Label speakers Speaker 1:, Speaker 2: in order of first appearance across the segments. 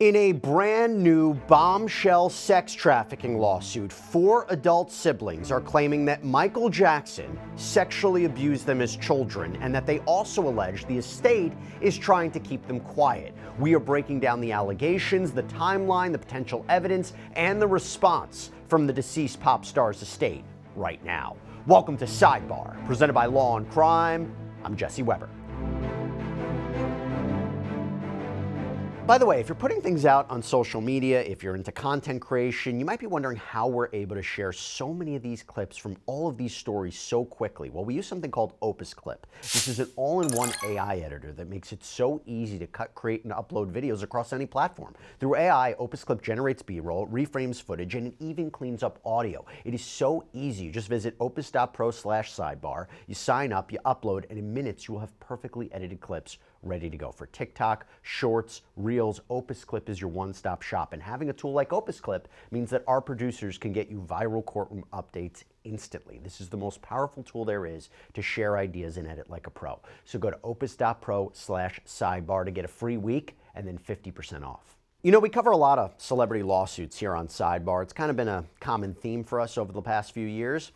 Speaker 1: In a brand new bombshell sex trafficking lawsuit, 4 adult siblings are claiming that Michael Jackson sexually abused them as children and that they also allege the estate is trying to keep them quiet. We are breaking down the allegations, the timeline, the potential evidence, and the response from the deceased pop star's estate right now. Welcome to Sidebar, presented by Law&Crime. I'm Jesse Weber. By the way, if you're putting things out on social media, if you're into content creation, you might be wondering how we're able to share so many of these clips from all of these stories so quickly. Well, we use something called Opus Clip. This is an all-in-one AI editor that makes it so easy to cut, create, and upload videos across any platform. Through AI, Opus Clip generates B-roll, reframes footage, and it even cleans up audio. It is so easy. You just visit opus.pro/sidebar, you sign up, you upload, and in minutes you will have perfectly edited clips ready to go for TikTok, Shorts, Reels. Opus Clip is your one-stop shop, and having a tool like Opus Clip means that our producers can get you viral courtroom updates instantly. This is the most powerful tool there is to share ideas and edit like a pro. So go to opus.pro/sidebar to get a free week and then 50% off. You know, we cover a lot of celebrity lawsuits here on Sidebar. It's kind of been a common theme for us over the past few years.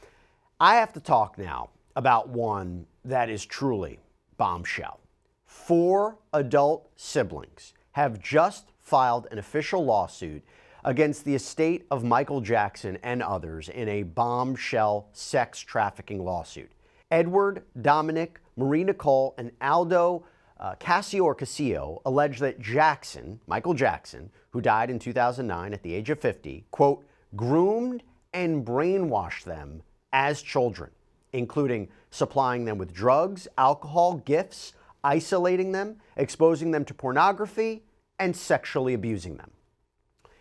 Speaker 1: I have to talk now about one that is truly bombshell. 4 adult siblings have just filed an official lawsuit against the estate of Michael Jackson and others in a bombshell sex trafficking lawsuit. Edward, Dominic, Marie Nicole, and Aldo Cassio allege that Jackson, Michael Jackson, who died in 2009 at the age of 50, quote, groomed and brainwashed them as children, including supplying them with drugs, alcohol, gifts, isolating them, exposing them to pornography, and sexually abusing them.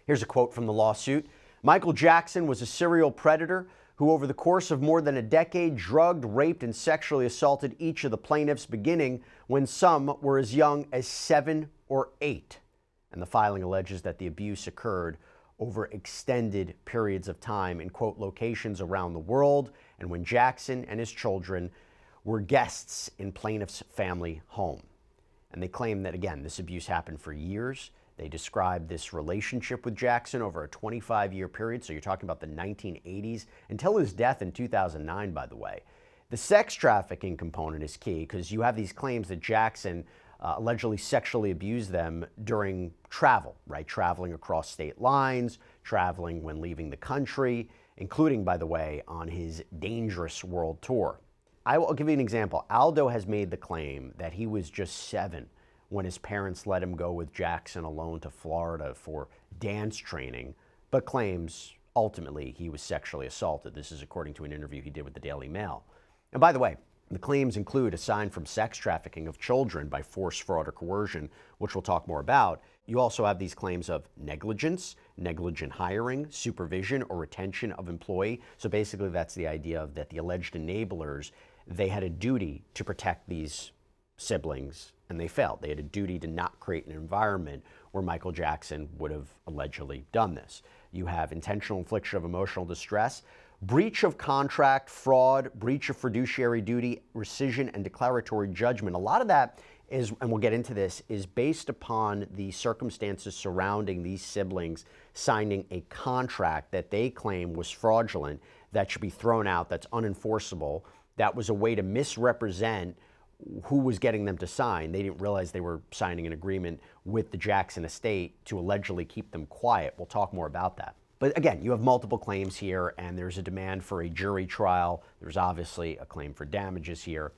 Speaker 1: Here's a quote from the lawsuit. Michael Jackson was a serial predator who over the course of more than a decade drugged, raped, and sexually assaulted each of the plaintiffs, beginning when some were as young as 7 or 8. And the filing alleges that the abuse occurred over extended periods of time in, quote, locations around the world, and when Jackson and his children were guests in plaintiff's family home. And they claim that, again, this abuse happened for years. They described this relationship with Jackson over a 25-year period, so you're talking about the 1980s, until his death in 2009, by the way. The sex trafficking component is key because you have these claims that Jackson allegedly sexually abused them during travel, right? Traveling across state lines, traveling when leaving the country, including, by the way, on his Dangerous World Tour. I will give you an example. Aldo has made the claim that he was just 7 when his parents let him go with Jackson alone to Florida for dance training, but claims ultimately he was sexually assaulted. This is according to an interview he did with the Daily Mail. And by the way, the claims include, aside from sex trafficking of children by force, fraud, or coercion, which we'll talk more about, you also have these claims of negligence, negligent hiring, supervision, or retention of employee. So basically that's the idea of that the alleged enablers, they had a duty to protect these siblings, and they failed. They had a duty to not create an environment where Michael Jackson would have allegedly done this. You have intentional infliction of emotional distress, breach of contract, fraud, breach of fiduciary duty, rescission, and declaratory judgment. A lot of that is, and we'll get into this, is based upon the circumstances surrounding these siblings signing a contract that they claim was fraudulent, that should be thrown out, that's unenforceable. That was a way to misrepresent who was getting them to sign. They didn't realize they were signing an agreement with the Jackson estate to allegedly keep them quiet. We'll talk more about that. But again, you have multiple claims here, and there's a demand for a jury trial. There's obviously a claim for damages here.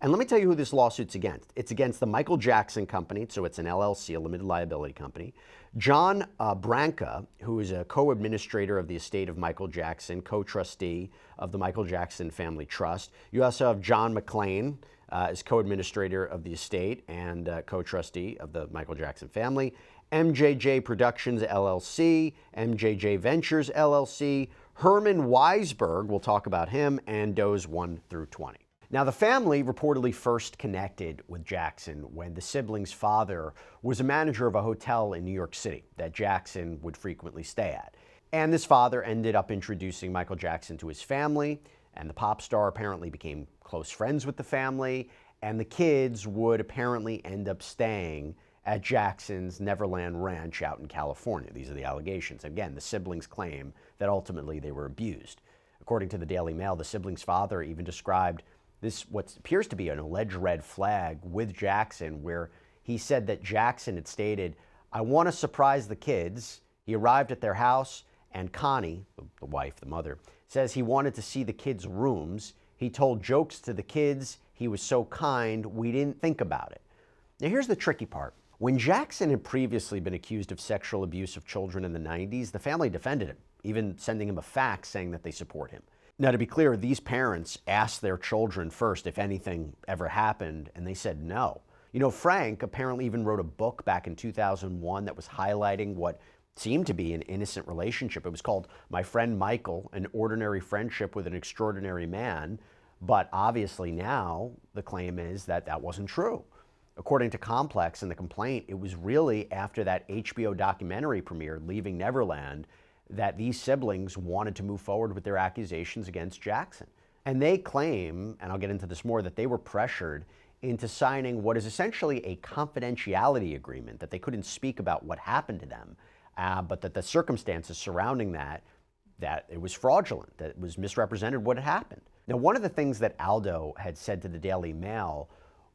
Speaker 1: And let me tell you who this lawsuit's against. It's against the Michael Jackson Company, so it's an LLC, a limited liability company. John Branca, who is a co-administrator of the estate of Michael Jackson, co-trustee of the Michael Jackson Family Trust. You also have John McClain as co-administrator of the estate and co-trustee of the Michael Jackson family. MJJ Productions LLC, MJJ Ventures LLC, Herman Weisberg, we'll talk about him, and Does 1 through 20. Now, the family reportedly first connected with Jackson when the siblings' father was a manager of a hotel in New York City that Jackson would frequently stay at. And this father ended up introducing Michael Jackson to his family, and the pop star apparently became close friends with the family, and the kids would apparently end up staying at Jackson's Neverland Ranch out in California. These are the allegations. Again, the siblings claim that ultimately they were abused. According to the Daily Mail, the siblings' father even described this, what appears to be an alleged red flag with Jackson, where he said that Jackson had stated, "I want to surprise the kids." He arrived at their house, and Connie, the wife, the mother, says he wanted to see the kids' rooms. He told jokes to the kids. He was so kind, we didn't think about it. Now here's the tricky part. When Jackson had previously been accused of sexual abuse of children in the 90s, the family defended him, even sending him a fax saying that they support him. Now, to be clear, these parents asked their children first if anything ever happened, and they said no. You know, Frank apparently even wrote a book back in 2001 that was highlighting what seemed to be an innocent relationship. It was called My Friend Michael, An Ordinary Friendship with an Extraordinary Man. But obviously now the claim is that that wasn't true. According to Complex and the complaint, it was really after that HBO documentary premiered, Leaving Neverland, that these siblings wanted to move forward with their accusations against Jackson. And they claim, and I'll get into this more, that they were pressured into signing what is essentially a confidentiality agreement, that they couldn't speak about what happened to them, but that the circumstances surrounding that it was fraudulent, that it was misrepresented what had happened. Now, one of the things that Aldo had said to the Daily Mail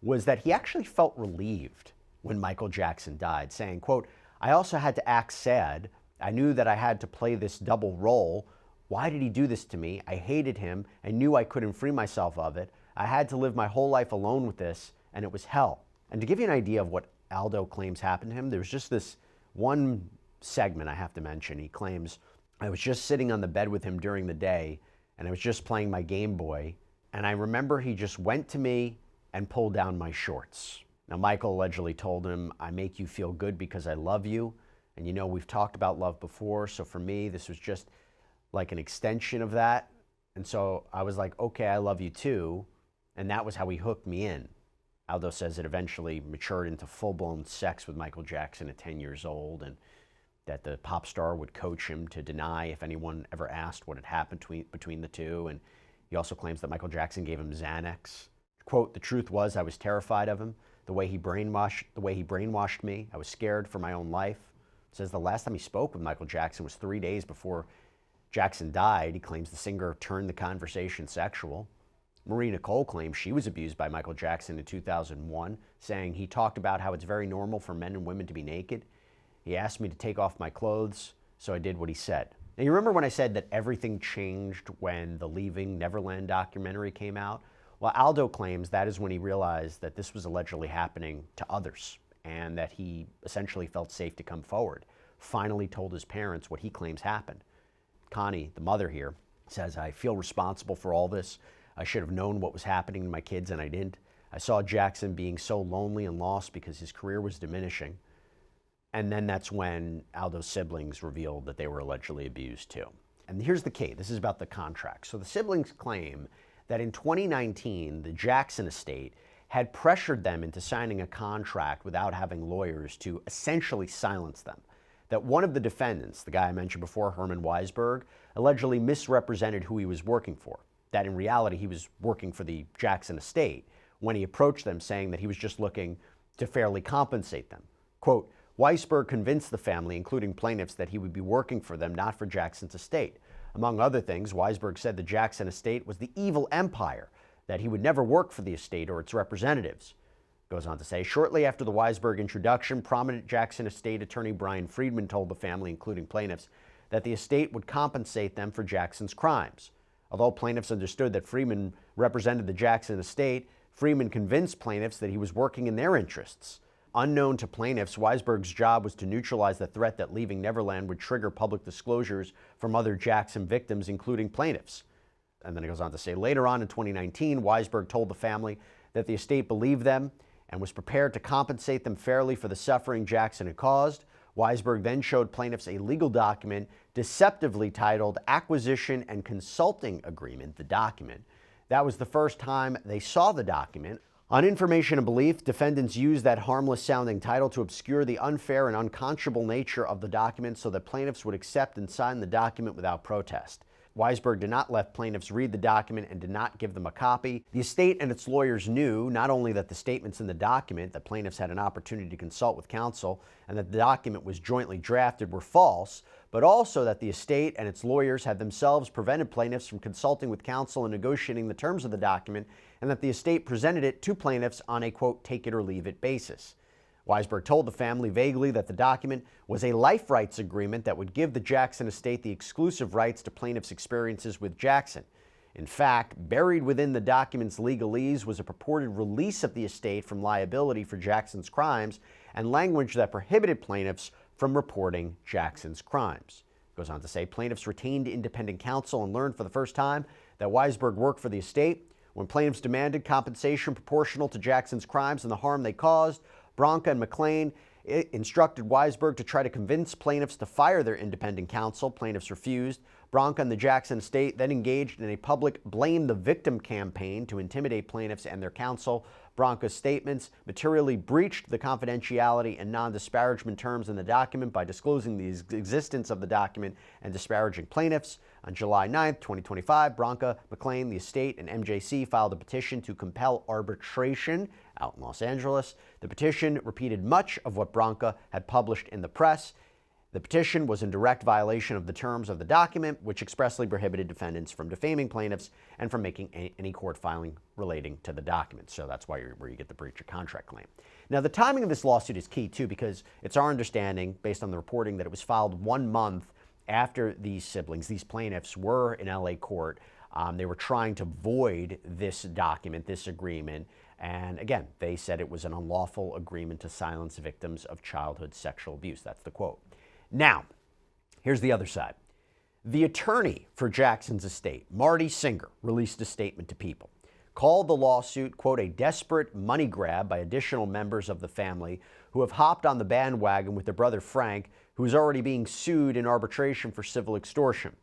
Speaker 1: was that he actually felt relieved when Michael Jackson died, saying, quote, "I also had to act sad. I knew that I had to play this double role. Why did he do this to me? I hated him. I knew I couldn't free myself of it. I had to live my whole life alone with this, and it was hell." And to give you an idea of what Aldo claims happened to him, there's just this one segment I have to mention. He claims, "I was just sitting on the bed with him during the day, and I was just playing my Game Boy, and I remember he just went to me and pulled down my shorts." Now, Michael allegedly told him, "I make you feel good because I love you. And you know, we've talked about love before, so for me, this was just like an extension of that. And so I was like, okay, I love you too." And that was how he hooked me in. Aldo says it eventually matured into full-blown sex with Michael Jackson at 10 years old, and that the pop star would coach him to deny if anyone ever asked what had happened between the two. And he also claims that Michael Jackson gave him Xanax. Quote, "The truth was I was terrified of him, the way he brainwashed me. I was scared for my own life." Says the last time he spoke with Michael Jackson was 3 days before Jackson died. He claims the singer turned the conversation sexual. Marie Nicole claims she was abused by Michael Jackson in 2001, saying he talked about how it's very normal for men and women to be naked. He asked me to take off my clothes, so I did what he said. Now, you remember when I said that everything changed when the Leaving Neverland documentary came out? Well, Aldo claims that is when he realized that this was allegedly happening to others, and that he essentially felt safe to come forward. Finally told his parents what he claims happened. Connie, the mother here, says, "I feel responsible for all this. I should have known what was happening to my kids, and I didn't. I saw Jackson being so lonely and lost because his career was diminishing." And then that's when Aldo's siblings revealed that they were allegedly abused too. And here's the key. This is about the contract. So the siblings claim that in 2019, the Jackson estate had pressured them into signing a contract without having lawyers to essentially silence them. That one of the defendants, the guy I mentioned before, Herman Weisberg, allegedly misrepresented who he was working for. That in reality, he was working for the Jackson estate when he approached them saying that he was just looking to fairly compensate them. Quote, "Weisberg convinced the family, including plaintiffs, that he would be working for them, not for Jackson's estate. Among other things, Weisberg said the Jackson estate was the evil empire, that he would never work for the estate or its representatives." Goes on to say, shortly after the Weisberg introduction, prominent Jackson estate attorney Brian Friedman told the family, including plaintiffs, that the estate would compensate them for Jackson's crimes. Although plaintiffs understood that Friedman represented the Jackson estate, Friedman convinced plaintiffs that he was working in their interests. Unknown to plaintiffs, Weisberg's job was to neutralize the threat that Leaving Neverland would trigger public disclosures from other Jackson victims, including plaintiffs. And then it goes on to say, later on in 2019, Weisberg told the family that the estate believed them and was prepared to compensate them fairly for the suffering Jackson had caused. Weisberg then showed plaintiffs a legal document deceptively titled Acquisition and Consulting Agreement, the document. That was the first time they saw the document. On information and belief, defendants used that harmless-sounding title to obscure the unfair and unconscionable nature of the document so that plaintiffs would accept and sign the document without protest. Weisberg did not let plaintiffs read the document and did not give them a copy. The estate and its lawyers knew not only that the statements in the document that plaintiffs had an opportunity to consult with counsel and that the document was jointly drafted were false, but also that the estate and its lawyers had themselves prevented plaintiffs from consulting with counsel and negotiating the terms of the document, and that the estate presented it to plaintiffs on a, quote, take it or leave it basis. Weisberg told the family vaguely that the document was a life rights agreement that would give the Jackson estate the exclusive rights to plaintiffs' experiences with Jackson. In fact, buried within the document's legalese was a purported release of the estate from liability for Jackson's crimes and language that prohibited plaintiffs from reporting Jackson's crimes. It goes on to say plaintiffs retained independent counsel and learned for the first time that Weisberg worked for the estate. When plaintiffs demanded compensation proportional to Jackson's crimes and the harm they caused, Branca and McLean instructed Weisberg to try to convince plaintiffs to fire their independent counsel. Plaintiffs refused. Branca and the Jackson estate then engaged in a public blame the victim campaign to intimidate plaintiffs and their counsel. Branca's statements materially breached the confidentiality and non-disparagement terms in the document by disclosing the existence of the document and disparaging plaintiffs. On July 9, 2025, Branca, McLean, the estate, and MJC filed a petition to compel arbitration out in Los Angeles. The petition repeated much of what Branca had published in the press. The petition was in direct violation of the terms of the document, which expressly prohibited defendants from defaming plaintiffs and from making any court filing relating to the document. So that's where you get the breach of contract claim. Now, the timing of this lawsuit is key, too, because it's our understanding, based on the reporting, that it was filed 1 month after these siblings, these plaintiffs, were in LA court. They were trying to void this document, this agreement. And again, they said it was an unlawful agreement to silence victims of childhood sexual abuse. That's the quote. Now, here's the other side. The attorney for Jackson's estate, Marty Singer, released a statement to People, called the lawsuit, quote, a desperate money grab by additional members of the family who have hopped on the bandwagon with their brother Frank, who is already being sued in arbitration for civil extortion.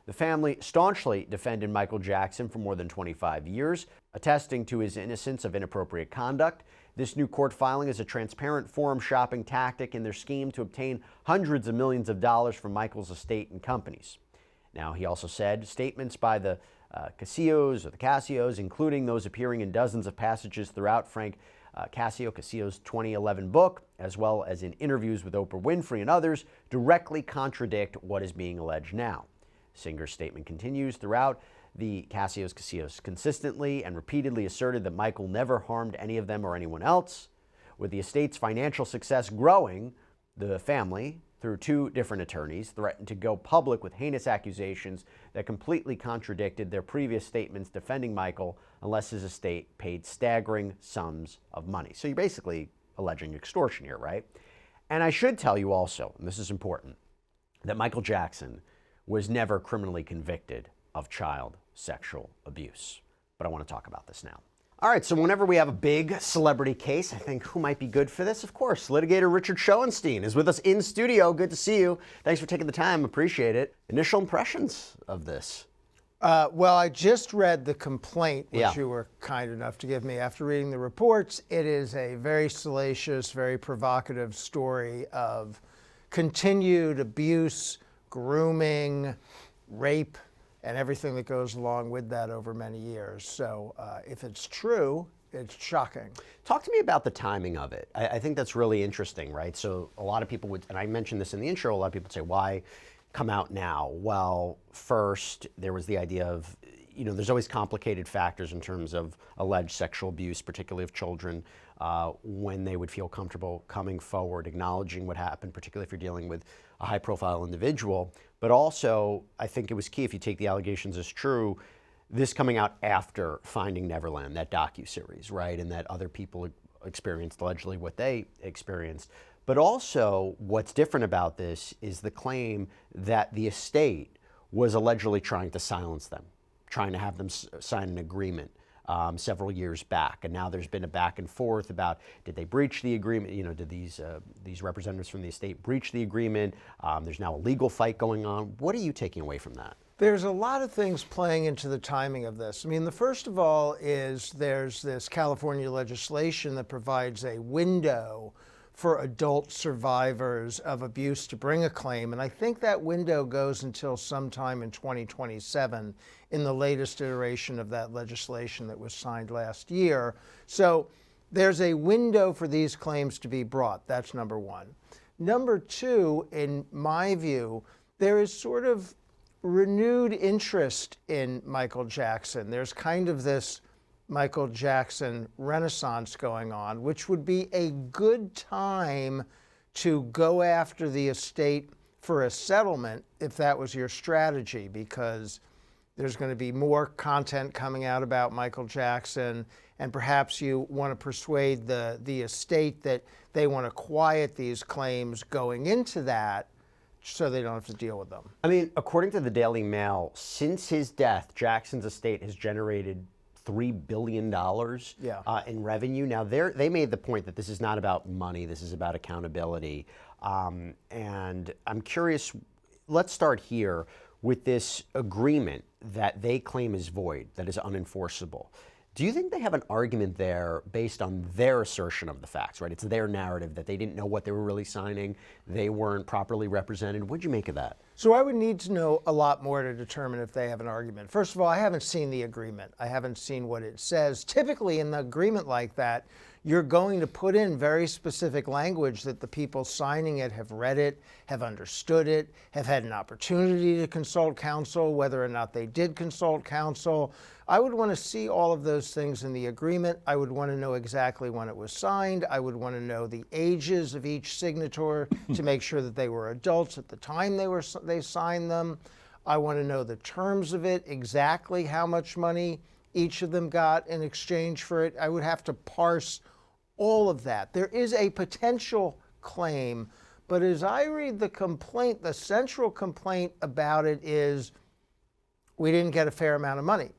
Speaker 1: The family staunchly defended Michael Jackson for more than 25 years, attesting to his innocence of inappropriate conduct. This new court filing is a transparent forum shopping tactic in their scheme to obtain hundreds of millions of dollars from Michael's estate and companies. Now, he also said statements by the Cassios, including those appearing in dozens of passages throughout Frank Cassio's 2011 book, as well as in interviews with Oprah Winfrey and others, directly contradict what is being alleged now. Singer's statement continues. Throughout, the Cassios consistently and repeatedly asserted that Michael never harmed any of them or anyone else. With the estate's financial success growing, the family, through 2 different attorneys, threatened to go public with heinous accusations that completely contradicted their previous statements defending Michael unless his estate paid staggering sums of money. So you're basically alleging extortion here, right? And I should tell you also, and this is important, that Michael Jackson was never criminally convicted of child sexual abuse. But I want to talk about this now. All right, so whenever we have a big celebrity case, I think who might be good for this? Of course, litigator Richard Schoenstein is with us in studio. Good to see you. Thanks for taking the time. Appreciate it. Initial impressions of this?
Speaker 2: Well, I just read the complaint, which you were kind enough to give me. After reading the reports, it is a very salacious, very provocative story of continued abuse, grooming, rape, and everything that goes along with that over many years. So if it's true, it's shocking.
Speaker 1: Talk to me about the timing of it. I think that's really interesting, right? So a lot of people would, and I mentioned this in the intro, a lot of people would say, why come out now? Well, first, there was the idea of, there's always complicated factors in terms of alleged sexual abuse, particularly of children, when they would feel comfortable coming forward, acknowledging what happened, particularly if you're dealing with a high-profile individual. But also, I think it was key, if you take the allegations as true, this coming out after Finding Neverland, that docuseries, right? And that other people experienced allegedly what they experienced. But also, what's different about this is the claim that the estate was allegedly trying to silence them, trying to have them sign an agreement several years back. And now there's been a back and forth about, did they breach the agreement? Did these representatives from the estate breach the agreement? There's now a legal fight going on. What are you taking away from that?
Speaker 2: There's a lot of things playing into the timing of this. I mean, the first of all is there's this California legislation that provides a window for adult survivors of abuse to bring a claim. And I think that window goes until sometime in 2027 in the latest iteration of that legislation that was signed last year. So there's a window for these claims to be brought. That's number one. Number two, in my view, there is sort of renewed interest in Michael Jackson. There's kind of this Michael Jackson renaissance going on, which would be a good time to go after the estate for a settlement if that was your strategy, because there's going to be more content coming out about Michael Jackson, and perhaps you want to persuade the estate that they want to quiet these claims going into that so they don't have to deal with them.
Speaker 1: I mean, according to the Daily Mail, since his death, Jackson's estate has generated $3 billion in revenue. Now, they made the point that this is not about money, this is about accountability. And I'm curious, let's start here with this agreement that they claim is void, that is unenforceable. Do you think they have an argument there based on their assertion of the facts, right? It's their narrative that they didn't know what they were really signing, they weren't properly represented. What'd you make of that?
Speaker 2: So I would need to know a lot more to determine if they have an argument. First of all, I haven't seen the agreement. I haven't seen what it says. Typically in the agreement like that, you're going to put in very specific language that the people signing it have read it, have understood it, have had an opportunity to consult counsel, whether or not they did consult counsel. I would want to see all of those things in the agreement. I would want to know exactly when it was signed. I would want to know the ages of each signator to make sure that they were adults at the time they signed them. I want to know the terms of it, exactly how much money each of them got in exchange for it. I would have to parse all of that. There is a potential claim, but as I read the complaint, the central complaint about it is we didn't get a fair amount of money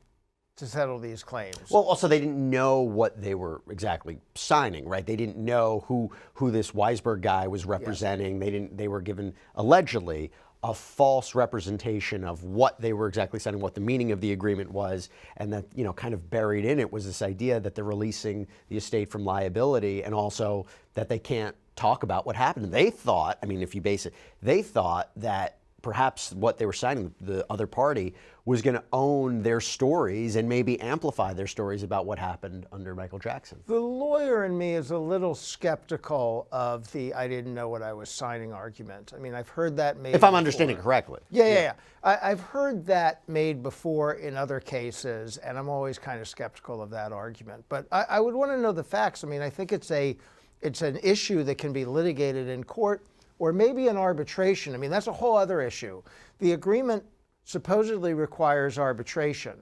Speaker 2: to settle these claims.
Speaker 1: Well, also they didn't know what they were exactly signing, right? They didn't know who this Weisberg guy was representing. Yes. They were given allegedly a false representation of what they were exactly signing, what the meaning of the agreement was, and that, you know, kind of buried in it was this idea that they're releasing the estate from liability, and also that they can't talk about what happened. And they thought, I mean, if you base it, they thought that perhaps what they were signing, the other party, was going to own their stories and maybe amplify their stories about what happened under Michael Jackson.
Speaker 2: The lawyer in me is a little skeptical of the I didn't know what I was signing argument. I mean, I've heard that made
Speaker 1: If I'm understanding correctly.
Speaker 2: Yeah. I've heard that made before in other cases, and I'm always kind of skeptical of that argument. But I would want to know the facts. I mean, I think it's an issue that can be litigated in court or maybe in arbitration. I mean, that's a whole other issue. The agreement supposedly requires arbitration.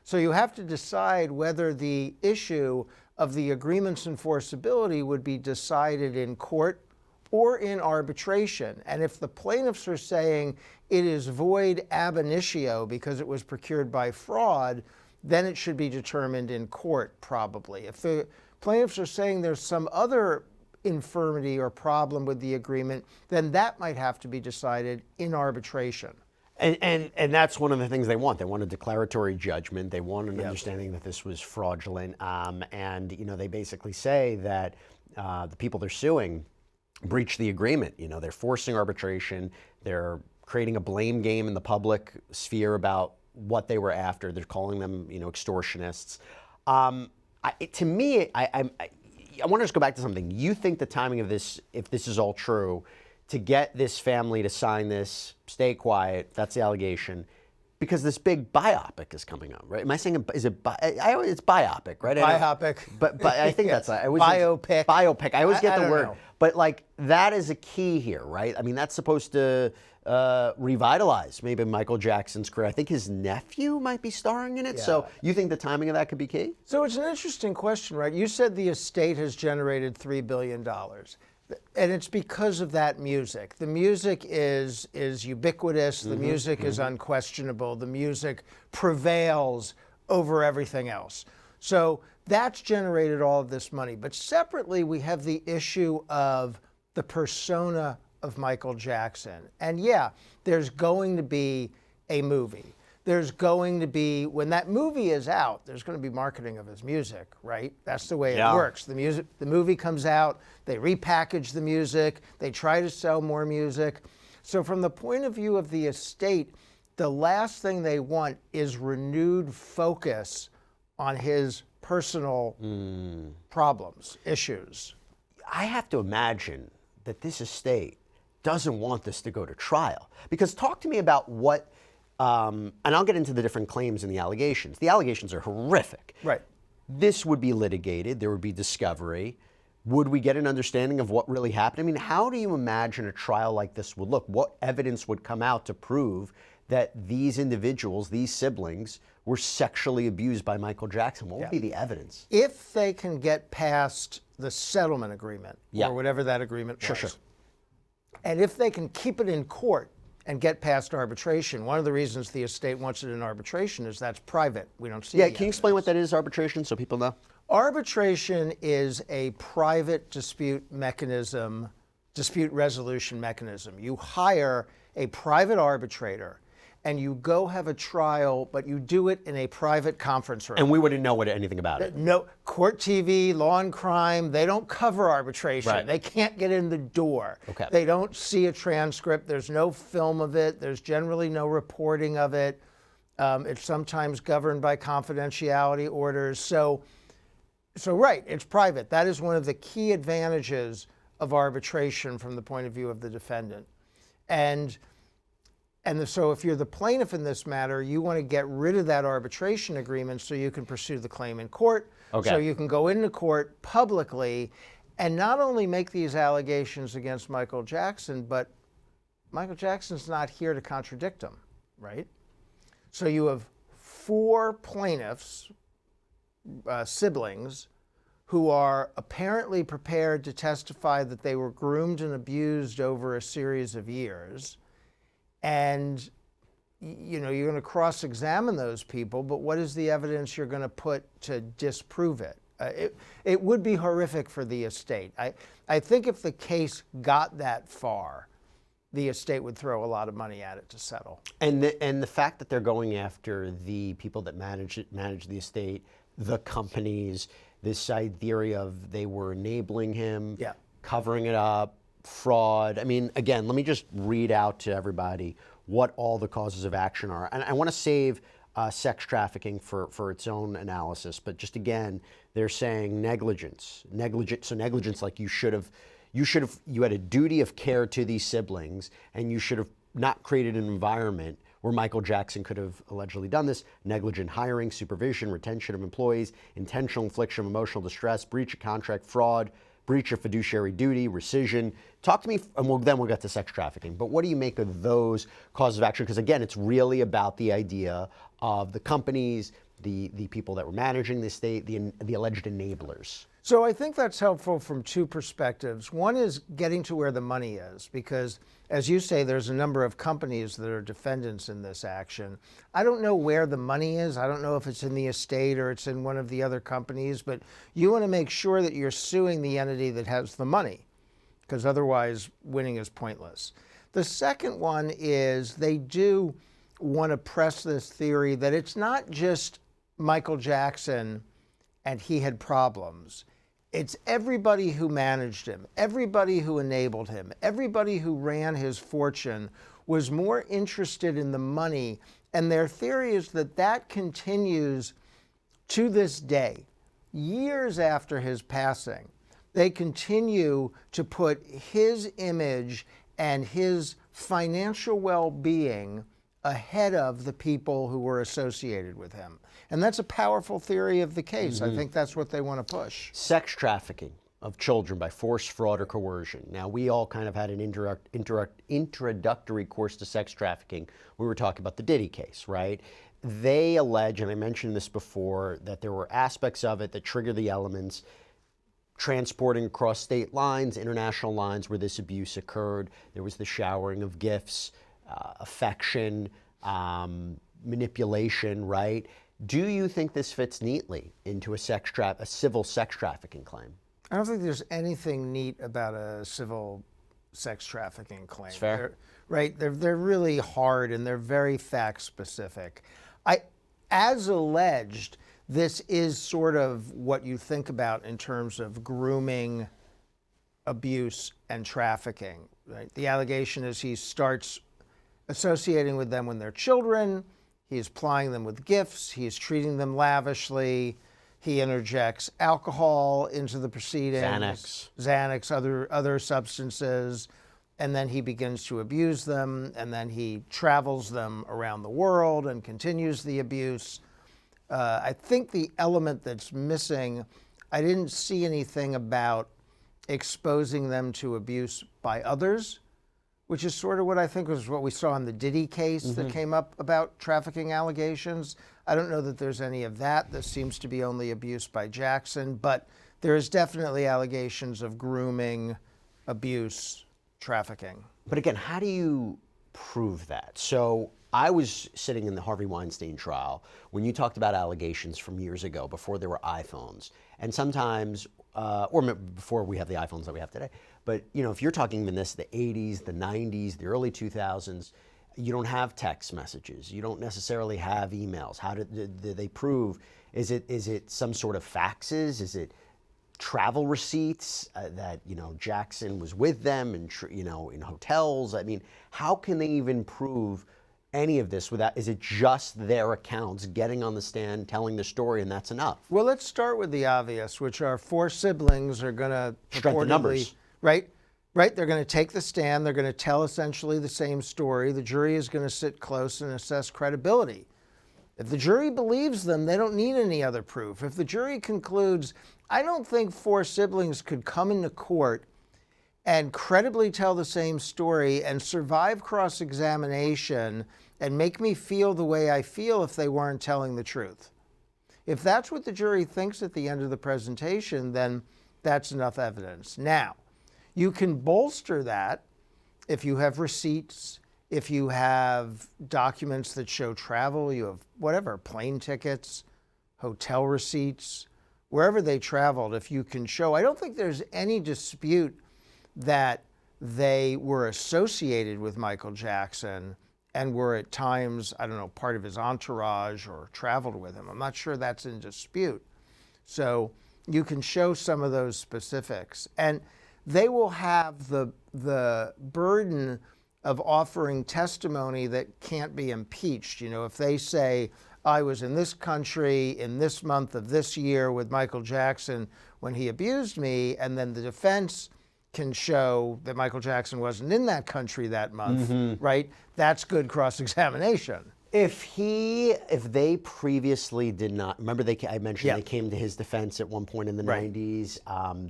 Speaker 2: So you have to decide whether the issue of the agreement's enforceability would be decided in court or in arbitration. And if the plaintiffs are saying it is void ab initio because it was procured by fraud, then it should be determined in court probably. If the plaintiffs are saying there's some other infirmity or problem with the agreement, then that might have to be decided in arbitration.
Speaker 1: And that's one of the things they want. They want a declaratory judgment. They want an understanding that this was fraudulent. And you know, they basically say that the people they're suing breached the agreement. You know, they're forcing arbitration. They're creating a blame game in the public sphere about what they were after. They're calling them, you know, extortionists. To me, I want to just go back to something. You think the timing of this, if this is all true, to get this family to sign this, stay quiet, that's the allegation, because this big biopic is coming up, right? Am I saying, it's biopic, right?
Speaker 2: Biopic.
Speaker 1: But I think that's,
Speaker 2: biopic.
Speaker 1: Biopic, I always get the word.
Speaker 2: Know.
Speaker 1: But like, that is a key here, right? I mean, that's supposed to revitalize maybe Michael Jackson's career. I think his nephew might be starring in it. Yeah. So you think the timing of that could be key?
Speaker 2: So it's an interesting question, right? You said the estate has generated $3 billion. And it's because of that music. The music is ubiquitous. The music is unquestionable. The music prevails over everything else. So that's generated all of this money. But separately, we have the issue of the persona of Michael Jackson. And yeah, there's going to be a movie. there's going to be, when that movie is out, there's going to be marketing of his music, right? That's the way it works. The movie comes out, they repackage the music, they try to sell more music. So from the point of view of the estate, the last thing they want is renewed focus on his personal problems, issues.
Speaker 1: I have to imagine that this estate doesn't want this to go to trial. Because talk to me about what, and I'll get into the different claims and the allegations. The allegations are horrific.
Speaker 2: Right.
Speaker 1: This would be litigated, there would be discovery. Would we get an understanding of what really happened? I mean, how do you imagine a trial like this would look? What evidence would come out to prove that these individuals, these siblings, were sexually abused by Michael Jackson? What would be the evidence?
Speaker 2: If they can get past the settlement agreement, or whatever that agreement was,
Speaker 1: Sure.
Speaker 2: And if they can keep it in court and get past arbitration, one of the reasons the estate wants it in arbitration is that's private. We don't see it.
Speaker 1: Can you explain what that is, arbitration, so people know?
Speaker 2: Arbitration is a private dispute mechanism, dispute resolution mechanism. You hire a private arbitrator and you go have a trial, but you do it in a private conference room.
Speaker 1: And we wouldn't know anything about it.
Speaker 2: No, Court TV, Law&Crime, they don't cover arbitration.
Speaker 1: Right.
Speaker 2: They can't get in the door.
Speaker 1: Okay.
Speaker 2: They don't see a transcript. There's no film of it. There's generally no reporting of it. It's sometimes governed by confidentiality orders. So right, it's private. That is one of the key advantages of arbitration from the point of view of the defendant. So if you're the plaintiff in this matter, you want to get rid of that arbitration agreement so you can pursue the claim in court.
Speaker 1: Okay.
Speaker 2: So you can go into court publicly and not only make these allegations against Michael Jackson, but Michael Jackson's not here to contradict them, right? So you have 4 plaintiffs, siblings, who are apparently prepared to testify that they were groomed and abused over a series of years. And you're going to cross-examine those people, but what is the evidence you're going to put to disprove it? It would be horrific for the estate. I think if the case got that far, the estate would throw a lot of money at it to settle.
Speaker 1: And the fact that they're going after the people that manage the estate, the companies, this idea of they were enabling him, covering it up, fraud. I mean, again, let me just read out to everybody what all the causes of action are. And I want to save sex trafficking for its own analysis, but just again, they're saying negligence. So negligence, like you had a duty of care to these siblings, and you should have not created an environment where Michael Jackson could have allegedly done this. Negligent hiring, supervision, retention of employees, intentional infliction of emotional distress, breach of contract, fraud, breach of fiduciary duty, rescission. Talk to me, and then we'll get to sex trafficking. But what do you make of those causes of action? Because again, it's really about the idea of the companies, the people that were managing the estate, the alleged enablers.
Speaker 2: So I think that's helpful from 2 perspectives. One is getting to where the money is, because as you say, there's a number of companies that are defendants in this action. I don't know where the money is. I don't know if it's in the estate or it's in one of the other companies, but you want to make sure that you're suing the entity that has the money, because otherwise winning is pointless. The second one is they do want to press this theory that it's not just Michael Jackson and he had problems. It's everybody who managed him, everybody who enabled him, everybody who ran his fortune was more interested in the money. And their theory is that continues to this day, years after his passing. They continue to put his image and his financial well-being ahead of the people who were associated with him. And that's a powerful theory of the case. I think that's what they want to push.
Speaker 1: Sex trafficking of children by force, fraud, or coercion. Now, we all kind of had an introductory course to sex trafficking. We were talking about the Diddy case, right? They allege, and I mentioned this before, that there were aspects of it that trigger the elements, transporting across state lines, international lines where this abuse occurred. There was the showering of gifts, affection, manipulation, right? Do you think this fits neatly into a civil sex trafficking claim?
Speaker 2: I don't think there's anything neat about a civil sex trafficking claim.
Speaker 1: It's fair.
Speaker 2: right? They're really hard and they're very fact specific. As alleged, this is sort of what you think about in terms of grooming, abuse, and trafficking. Right? The allegation is he starts associating with them when they're children. He's plying them with gifts. He's treating them lavishly. He interjects alcohol into the proceedings. Xanax, other substances. And then he begins to abuse them. And then he travels them around the world and continues the abuse. I think the element that's missing, I didn't see anything about exposing them to abuse by others, which is sort of what I think was what we saw in the Diddy case that came up about trafficking allegations. I don't know that there's any of that. This seems to be only abuse by Jackson, but there is definitely allegations of grooming, abuse, trafficking.
Speaker 1: But again, how do you prove that? So I was sitting in the Harvey Weinstein trial when you talked about allegations from years ago, before there were iPhones, and sometimes, or before we have the iPhones that we have today. But if you're talking in the 80s, the 90s, the early 2000s, you don't have text messages. You don't necessarily have emails. How did they prove? Is it some sort of faxes? Is it travel receipts that Jackson was with them and in hotels? I mean, how can they even prove any of this without? Is it just their accounts getting on the stand, telling the story, and that's enough?
Speaker 2: Well, let's start with the obvious, which are 4 siblings are going to
Speaker 1: strength the numbers,
Speaker 2: right? They're going to take the stand. They're going to tell essentially the same story. The jury is going to sit close and assess credibility. If the jury believes them, they don't need any other proof. If the jury concludes, I don't think 4 siblings could come into court and credibly tell the same story and survive cross-examination and make me feel the way I feel if they weren't telling the truth. If that's what the jury thinks at the end of the presentation, then that's enough evidence. Now, you can bolster that if you have receipts, if you have documents that show travel, you have whatever, plane tickets, hotel receipts, wherever they traveled, if you can show. I don't think there's any dispute that they were associated with Michael Jackson and were at times, I don't know, part of his entourage or traveled with him. I'm not sure that's in dispute. So you can show some of those specifics. And they will have the burden of offering testimony that can't be impeached. If they say, I was in this country in this month of this year with Michael Jackson when he abused me, and then the defense can show that Michael Jackson wasn't in that country that month, right? That's good cross-examination.
Speaker 1: If they previously did not, remember I mentioned they came to his defense at one point in the 90s.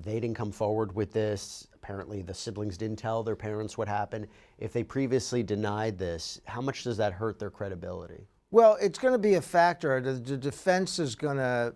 Speaker 1: They didn't come forward with this. Apparently the siblings didn't tell their parents what happened. If they previously denied this, how much does that hurt their credibility?
Speaker 2: Well, it's going to be a factor. The defense is going to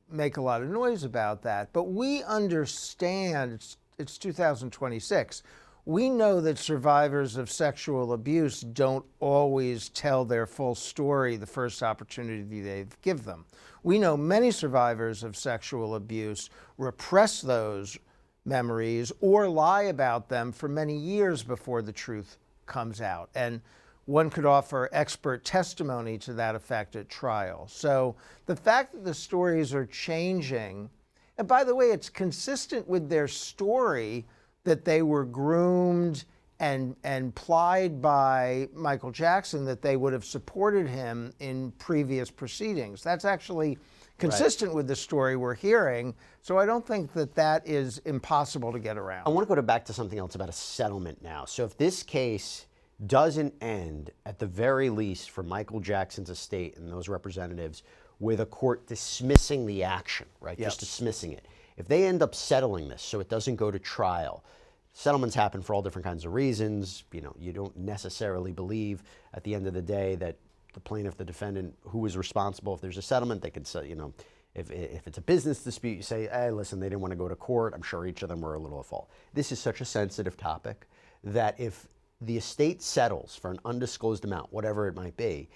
Speaker 2: make a lot of noise about that. But we understand it's 2026. We know that survivors of sexual abuse don't always tell their full story the first opportunity they give them. We know many survivors of sexual abuse repress those memories or lie about them for many years before the truth comes out. And one could offer expert testimony to that effect at trial. So the fact that the stories are changing, and by the way, it's consistent with their story that they were groomed and plied by Michael Jackson, that they would have supported him in previous proceedings. That's actually consistent with the story we're hearing. So I don't think that is impossible to get around.
Speaker 1: I want to go back to something else about a settlement now. So if this case doesn't end, at the very least, for Michael Jackson's estate and those representatives, with a court dismissing the action, right? Just dismissing it. If they end up settling this so it doesn't go to trial, settlements happen for all different kinds of reasons. You don't necessarily believe at the end of the day that the plaintiff, the defendant, who is responsible. If there's a settlement, they can say, if it's a business dispute, you say, hey, listen, they didn't want to go to court. I'm sure each of them were a little at fault. This is such a sensitive topic that if the estate settles for an undisclosed amount, whatever it might be,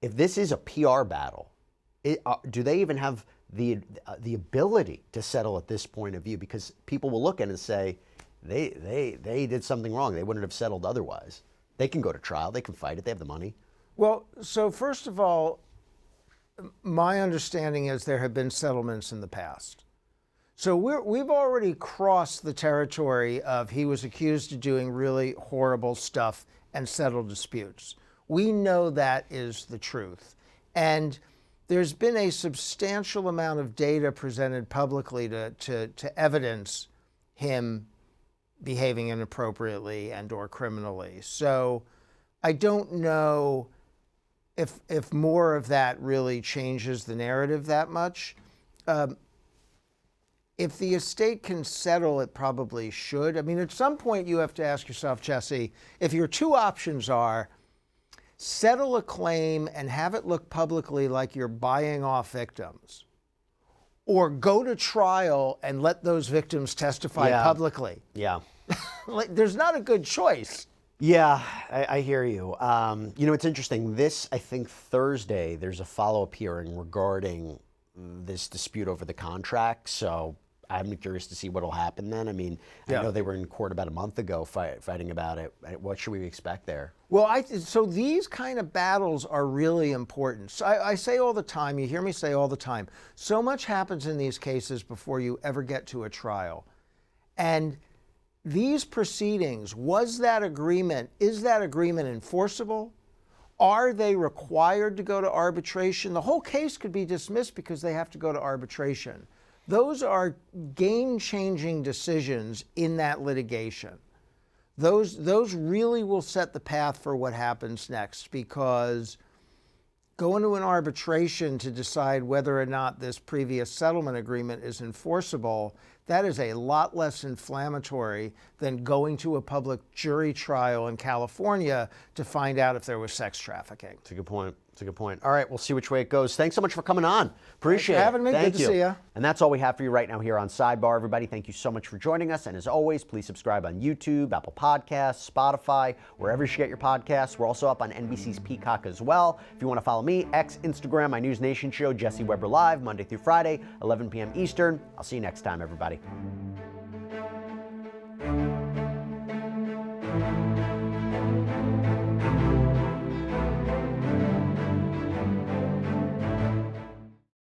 Speaker 1: if this is a PR battle, do they even have the ability to settle at this point of view? Because people will look at it and say, they did something wrong. They wouldn't have settled otherwise. They can go to trial. They can fight it. They have the money.
Speaker 2: Well, so first of all, my understanding is there have been settlements in the past. So we've already crossed the territory of he was accused of doing really horrible stuff and settled disputes. We know that is the truth. And there's been a substantial amount of data presented publicly to evidence him behaving inappropriately and or criminally. So I don't know if more of that really changes the narrative that much. If the estate can settle, it probably should. I mean, at some point you have to ask yourself, Jesse, if your two options are settle a claim and have it look publicly like you're buying off victims, or go to trial and let those victims testify publicly.
Speaker 1: Yeah.
Speaker 2: Like, there's not a good choice.
Speaker 1: Yeah, I hear you. You know, it's interesting. I think Thursday, there's a follow-up hearing regarding this dispute over the contract. So I'm curious to see what will happen then. I mean, I know they were in court about a month ago fighting about it. What should we expect there?
Speaker 2: Well, so these kind of battles are really important. So I say all the time, you hear me say all the time, so much happens in these cases before you ever get to a trial. And these proceedings, is that agreement enforceable? Are they required to go to arbitration? The whole case could be dismissed because they have to go to arbitration. Those are game-changing decisions in that litigation. Those really will set the path for what happens next, because going to an arbitration to decide whether or not this previous settlement agreement is enforceable, that is a lot less inflammatory than going to a public jury trial in California to find out if there was sex trafficking.
Speaker 1: That's a good point. That's a good point. All right, we'll see which way it goes. Thanks so much for coming on. Appreciate it.
Speaker 2: Thanks for having me.
Speaker 1: Thank
Speaker 2: Good
Speaker 1: you.
Speaker 2: to see you.
Speaker 1: And that's all we have for you right now here on Sidebar, everybody. Thank you so much for joining us. And as always, please subscribe on YouTube, Apple Podcasts, Spotify, wherever you get your podcasts. We're also up on NBC's Peacock as well. If you want to follow me, X, Instagram, my News Nation show, Jesse Weber Live, Monday through Friday, 11 p.m. Eastern. I'll see you next time, everybody.